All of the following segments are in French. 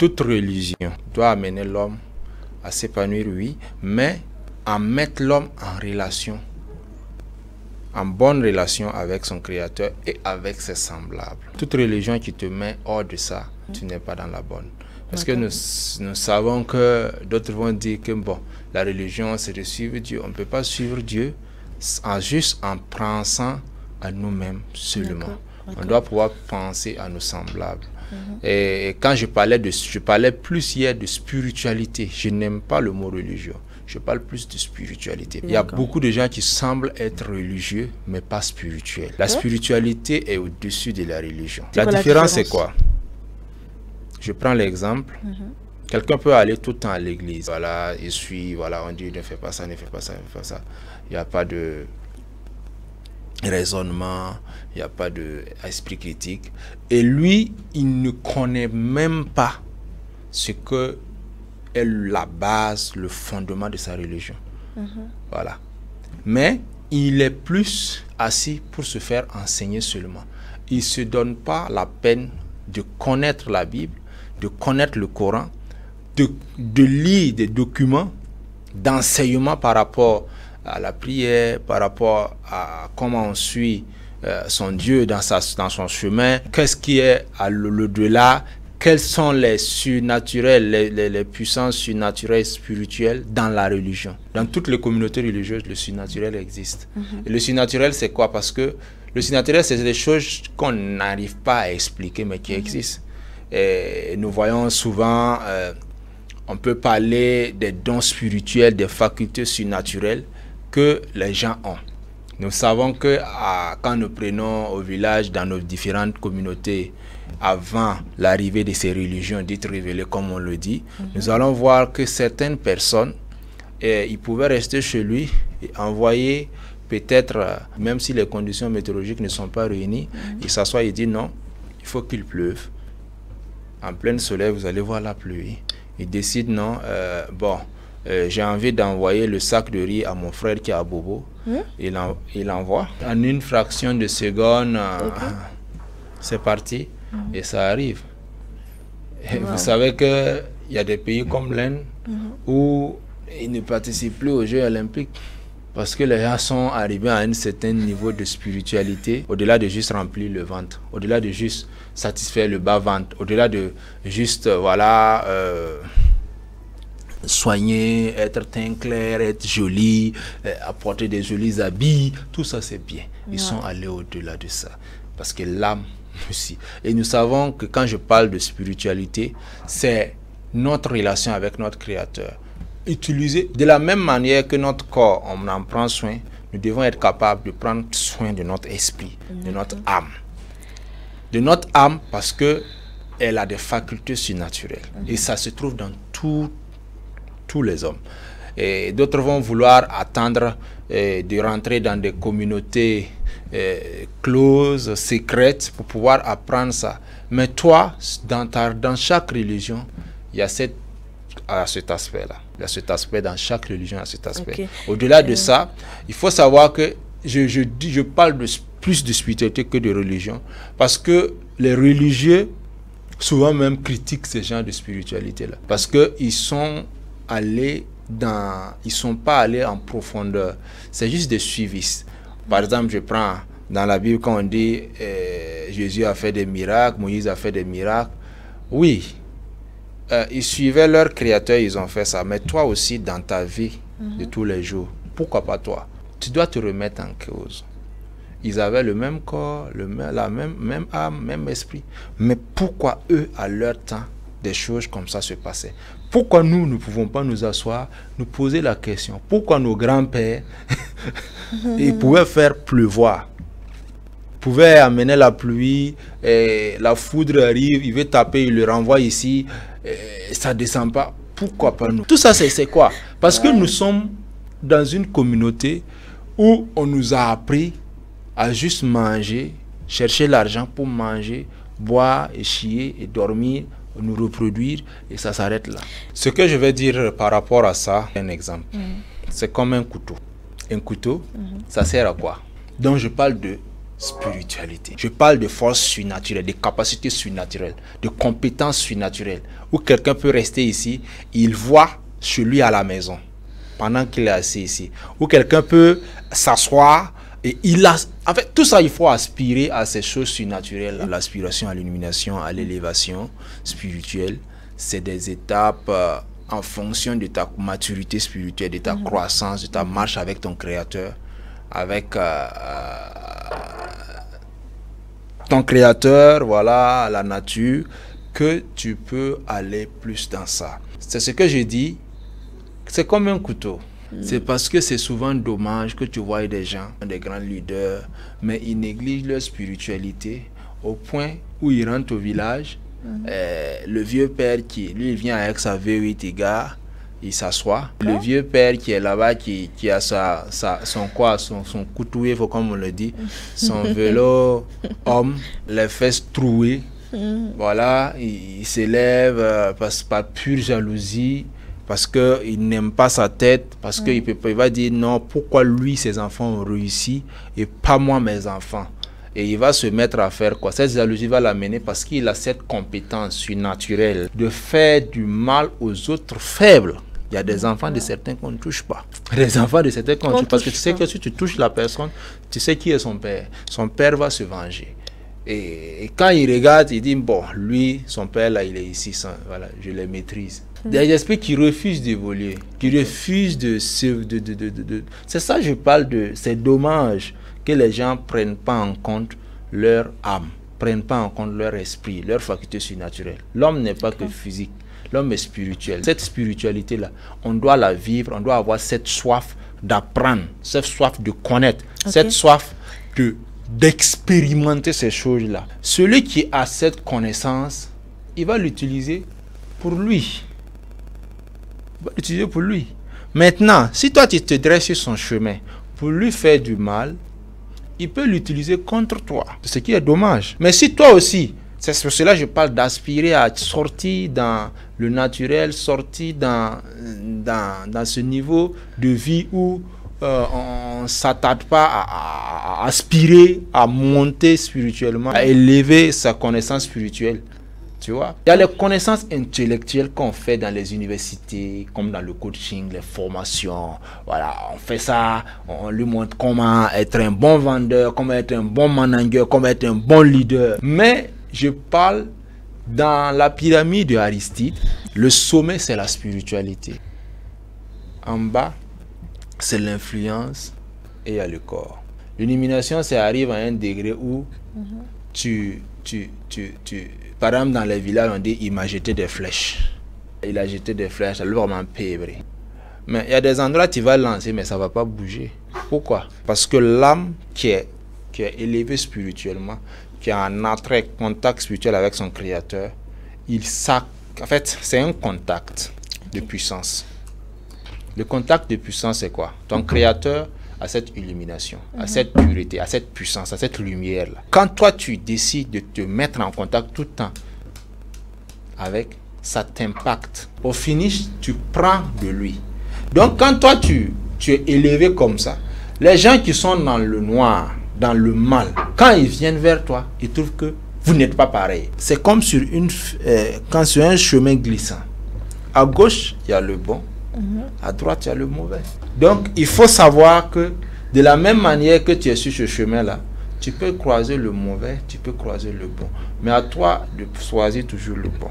toute religion doit amener l'homme à s'épanouir, oui, mais à mettre l'homme en relation, en bonne relation avec son Créateur et avec ses semblables. Toute religion qui te met hors de ça, tu n'es pas dans la bonne. Parce que nous savons que d'autres vont dire que bon, la religion c'est de suivre Dieu. On ne peut pas suivre Dieu juste en pensant à nous-mêmes seulement. On doit pouvoir penser à nos semblables. Et quand je parlais plus hier de spiritualité. Je n'aime pas le mot religion. Je parle plus de spiritualité. Il y a beaucoup de gens qui semblent être religieux, mais pas spirituels. La spiritualité est au-dessus de la religion. La différence, c'est quoi? Je prends l'exemple. Quelqu'un peut aller tout le temps à l'église. Voilà, il suit, voilà, on dit ne fais pas ça, ne fais pas ça, ne fais pas ça. Il n'y a pas de raisonnement, il n'y a pas d'esprit critique. Et lui, il ne connaît même pas ce que est la base, le fondement de sa religion. Voilà. Mais il est plus assis pour se faire enseigner seulement. Il ne se donne pas la peine de connaître la Bible, de connaître le Coran, de lire des documents d'enseignement par rapport à la prière, par rapport à comment on suit son Dieu dans son chemin, qu'est-ce qui est à l'au-delà, quels sont les surnaturels, les puissances surnaturelles spirituelles dans la religion. Dans toutes les communautés religieuses, le surnaturel existe. Et le surnaturel, c'est quoi? Parce que le surnaturel, c'est des choses qu'on n'arrive pas à expliquer, mais qui existent. Et nous voyons souvent, on peut parler des dons spirituels, des facultés surnaturelles que les gens ont. Nous savons que quand nous prenons au village, dans nos différentes communautés, avant l'arrivée de ces religions dites révélées, comme on le dit, nous allons voir que certaines personnes, ils pouvaient rester chez lui et envoyer peut-être, même si les conditions météorologiques ne sont pas réunies, il s'assoit et dit non, il faut qu'il pleuve. En plein soleil, vous allez voir la pluie. Il décide non, j'ai envie d'envoyer le sac de riz à mon frère qui est à Bobo. Il envoie. En une fraction de seconde, c'est parti et ça arrive. Et vous savez qu'il y a des pays comme l'Inde où ils ne participent plus aux Jeux olympiques parce que les gens sont arrivés à un certain niveau de spiritualité, au-delà de juste remplir le ventre, au-delà de juste satisfaire le bas-ventre, au-delà de juste, voilà... soigner, être teint clair, être joli, apporter des jolis habits, tout ça c'est bien. Ils sont allés au-delà de ça. Parce que l'âme aussi. Et nous savons que quand je parle de spiritualité, c'est notre relation avec notre Créateur. Utiliser de la même manière que notre corps, on en prend soin, nous devons être capables de prendre soin de notre esprit, de notre âme. De notre âme parce qu'elle a des facultés surnaturelles. Et ça se trouve dans tous les hommes. Et d'autres vont vouloir attendre de rentrer dans des communautés closes, secrètes, pour pouvoir apprendre ça. Mais toi, dans chaque religion, il y a cet aspect-là. Il y a cet aspect dans chaque religion, il y a cet aspect. Au-delà de ça, il faut savoir que je parle plus de spiritualité que de religion, parce que les religieux, souvent même, critiquent ces genres de spiritualité-là. Parce qu'ils sont allés ils sont pas allés en profondeur. C'est juste des suivistes. Par exemple, je prends dans la Bible quand on dit Jésus a fait des miracles, Moïse a fait des miracles. Oui, ils suivaient leur Créateur, ils ont fait ça. Mais toi aussi, dans ta vie de tous les jours, pourquoi pas toi? Tu dois te remettre en cause. Ils avaient le même corps, la même âme, même esprit. Mais pourquoi eux, à leur temps, des choses comme ça se passaient? Pourquoi nous ne pouvons pas nous asseoir, nous poser la question? Pourquoi nos grands-pères, ils pouvaient faire pleuvoir, pouvaient amener la pluie, et la foudre arrive, il veut taper, il le renvoie ici, et ça ne descend pas. Pourquoi pas nous? Tout ça, c'est quoi? Parce que nous sommes dans une communauté où on nous a appris à juste manger, chercher l'argent pour manger, boire et chier et dormir, nous reproduire, et ça s'arrête là. Ce que je vais dire par rapport à ça, un exemple. C'est comme un couteau. Un couteau, ça sert à quoi? Donc je parle de spiritualité. Je parle de force surnaturelle, de capacités surnaturelles, de compétences surnaturelles. Où quelqu'un peut rester ici, il voit chez lui à la maison, pendant qu'il est assis ici. Où quelqu'un peut s'asseoir et il a... En fait, tout ça, il faut aspirer à ces choses surnaturelles. L'aspiration à l'illumination, à l'élévation spirituelle, c'est des étapes en fonction de ta maturité spirituelle, de ta croissance, de ta marche avec ton Créateur, avec ton Créateur, voilà, la nature, que tu peux aller plus dans ça. C'est ce que je dis, c'est comme un couteau. C'est parce que c'est souvent dommage que tu vois des gens, des grands leaders, mais ils négligent leur spiritualité au point où ils rentrent au village. Le vieux père qui, lui, il vient avec sa V8 gars, il s'assoit. Le vieux père qui est là-bas, qui a son coutoué, comme on le dit, son vélo homme, les fesses trouées. Voilà, il s'élève par pure jalousie, parce qu'il n'aime pas sa tête, parce qu'il va dire non, pourquoi lui, ses enfants ont réussi et pas moi, mes enfants. Et il va se mettre à faire quoi? Cette jalousie va l'amener parce qu'il a cette compétence surnaturelle de faire du mal aux autres faibles. Il y a des enfants de certains qu'on ne touche pas. Des enfants de certains qu'on ne touche pas. Parce que tu sais que si tu touches la personne, tu sais qui est son père. Son père va se venger. Et quand il regarde, il dit, bon, lui, son père, là, il est ici. Voilà, je les maîtrise. Des esprits qui refusent d'évoluer, qui refusent de... C'est ça que je parle de... C'est dommage que les gens ne prennent pas en compte leur âme, prennent pas en compte leur esprit, leur faculté surnaturelle. L'homme n'est pas que physique, l'homme est spirituel. Cette spiritualité-là, on doit la vivre, on doit avoir cette soif d'apprendre, cette soif de connaître, cette soif d'expérimenter ces choses-là. Celui qui a cette connaissance, il va l'utiliser pour lui. Il va l'utiliser pour lui. Maintenant, si toi tu te dresses sur son chemin pour lui faire du mal, il peut l'utiliser contre toi. Ce qui est dommage. Mais si toi aussi, c'est pour cela que je parle d'aspirer à sortir dans le naturel, sortir dans ce niveau de vie où on ne s'attarde pas à aspirer, à monter spirituellement, à élever sa connaissance spirituelle. Tu vois? Il y a les connaissances intellectuelles qu'on fait dans les universités, comme dans le coaching, les formations. Voilà, on fait ça, on lui montre comment être un bon vendeur, comment être un bon manager, comment être un bon leader. Mais je parle dans la pyramide de Aristide, le sommet c'est la spiritualité. En bas, c'est l'influence et il y a le corps. L'illumination, ça arrive à un degré où par exemple, dans les villages, on dit il m'a jeté des flèches. Il a jeté des flèches, ça lui va vraiment pébrer. Mais il y a des endroits où tu vas lancer, mais ça ne va pas bouger. Pourquoi? Parce que l'âme qui est élevée spirituellement, qui a un attrait, contact spirituel avec son Créateur, en fait, c'est un contact de puissance. Le contact de puissance, c'est quoi? Ton Créateur à cette illumination, à cette pureté, à cette puissance, à cette lumière-là. Quand toi, tu décides de te mettre en contact tout le temps avec, ça t'impacte. Au finish, tu prends de lui. Donc, quand toi, tu es élevé comme ça, les gens qui sont dans le noir, dans le mal, quand ils viennent vers toi, ils trouvent que vous n'êtes pas pareil. C'est comme sur un chemin glissant. À gauche, il y a le bon. À droite, il y a le mauvais. Donc, il faut savoir que de la même manière que tu es sur ce chemin-là, tu peux croiser le mauvais, tu peux croiser le bon. Mais à toi de choisir toujours le bon.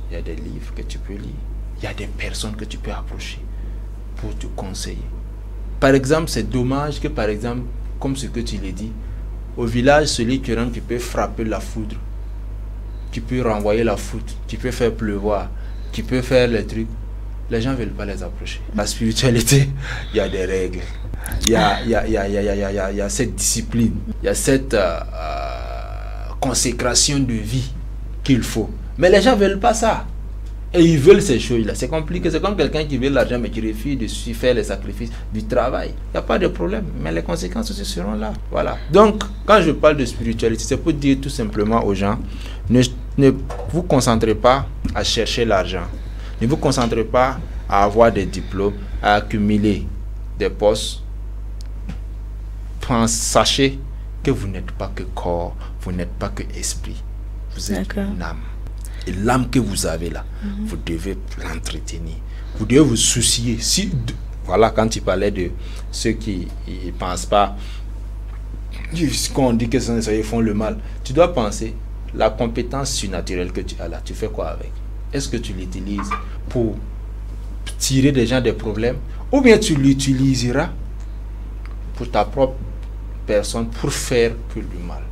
Il y a des livres que tu peux lire. Il y a des personnes que tu peux approcher pour te conseiller. Par exemple, c'est dommage que, par exemple, comme ce que tu l'as dit, au village, celui qui rentre, qui peut frapper la foudre, qui peut renvoyer la foudre, qui peut faire pleuvoir, qui peut faire les trucs. Les gens ne veulent pas les approcher. La spiritualité, il y a des règles. Il y a cette discipline. Il y a cette consécration de vie qu'il faut. Mais les gens ne veulent pas ça. Et ils veulent ces choses-là. C'est compliqué. C'est comme quelqu'un qui veut l'argent mais qui refuse de faire les sacrifices du travail. Il n'y a pas de problème. Mais les conséquences aussi seront là. Voilà. Donc, quand je parle de spiritualité, c'est pour dire tout simplement aux gens, ne vous concentrez pas à chercher l'argent. Ne vous concentrez pas à avoir des diplômes, à accumuler des postes. Sachez que vous n'êtes pas que corps, vous n'êtes pas que esprit. Vous êtes une âme. Et l'âme que vous avez là, vous devez l'entretenir. Vous devez vous soucier. Si, voilà, quand tu parlais de ceux qui ne pensent pas, quand on dit que ils font le mal, tu dois penser, la compétence surnaturelle que tu as là, tu fais quoi avec? Est-ce que tu l'utilises pour tirer des gens des problèmes, ou bien tu l'utiliseras pour ta propre personne, pour faire que du mal?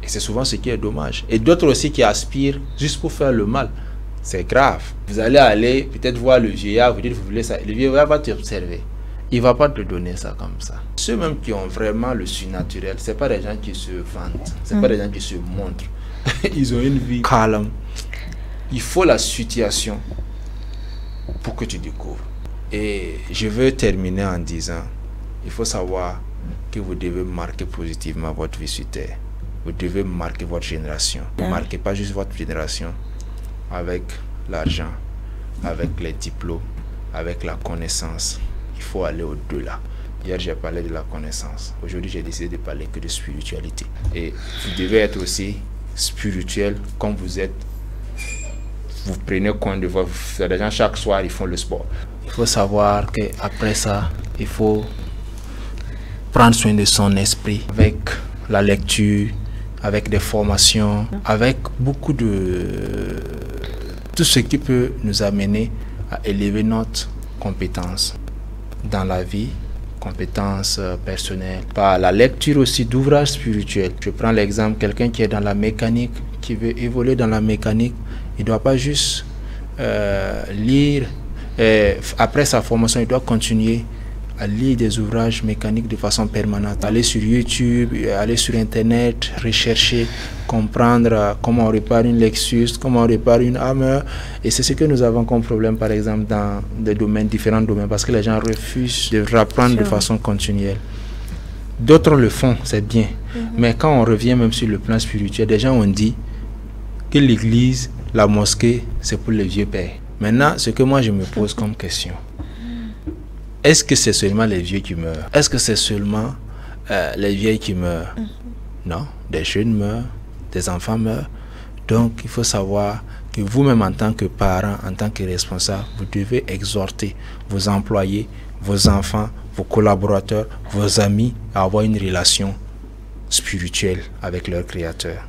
Et c'est souvent ce qui est dommage. Et d'autres aussi qui aspirent juste pour faire le mal. C'est grave. Vous allez aller peut-être voir le vieillard, vous dites vous voulez ça. Le vieillard va t'observer. Il ne va pas te donner ça comme ça. Ceux même qui ont vraiment le surnaturel, ce n'est pas des gens qui se vantent. Ce n'est pas des gens qui se montrent. Ils ont une vie calme. Il faut la situation pour que tu découvres. Et je veux terminer en disant, il faut savoir que vous devez marquer positivement votre vie sur Terre. Vous devez marquer votre génération. Ne marquez pas juste votre génération avec l'argent, avec les diplômes, avec la connaissance. Il faut aller au-delà. Hier, j'ai parlé de la connaissance. Aujourd'hui, j'ai décidé de parler que de spiritualité. Et vous devez être aussi spirituel comme vous êtes. Vous prenez compte de votre... Les gens, chaque soir, ils font le sport. Il faut savoir qu'après ça, il faut prendre soin de son esprit avec la lecture, avec des formations, avec beaucoup de... tout ce qui peut nous amener à élever notre compétence dans la vie, compétences personnelles, par la lecture aussi d'ouvrages spirituels. Je prends l'exemple, quelqu'un qui est dans la mécanique, qui veut évoluer dans la mécanique, il ne doit pas juste lire, après sa formation, il doit continuer à lire des ouvrages mécaniques de façon permanente, aller sur YouTube, aller sur Internet, rechercher, comprendre comment on répare une Lexus, comment on répare une Hammer. Et c'est ce que nous avons comme problème, par exemple, dans des domaines, différents domaines, parce que les gens refusent de apprendre de façon continuelle. D'autres le font, c'est bien. Mais quand on revient même sur le plan spirituel, des gens ont dit que l'église, la mosquée, c'est pour les vieux pères. Maintenant, ce que moi je me pose comme question, est-ce que c'est seulement les vieux qui meurent? Est-ce que c'est seulement les vieilles qui meurent? Non, des jeunes meurent, des enfants meurent. Donc, il faut savoir que vous-même, en tant que parent, en tant que responsable, vous devez exhorter vos employés, vos enfants, vos collaborateurs, vos amis à avoir une relation spirituelle avec leur Créateur.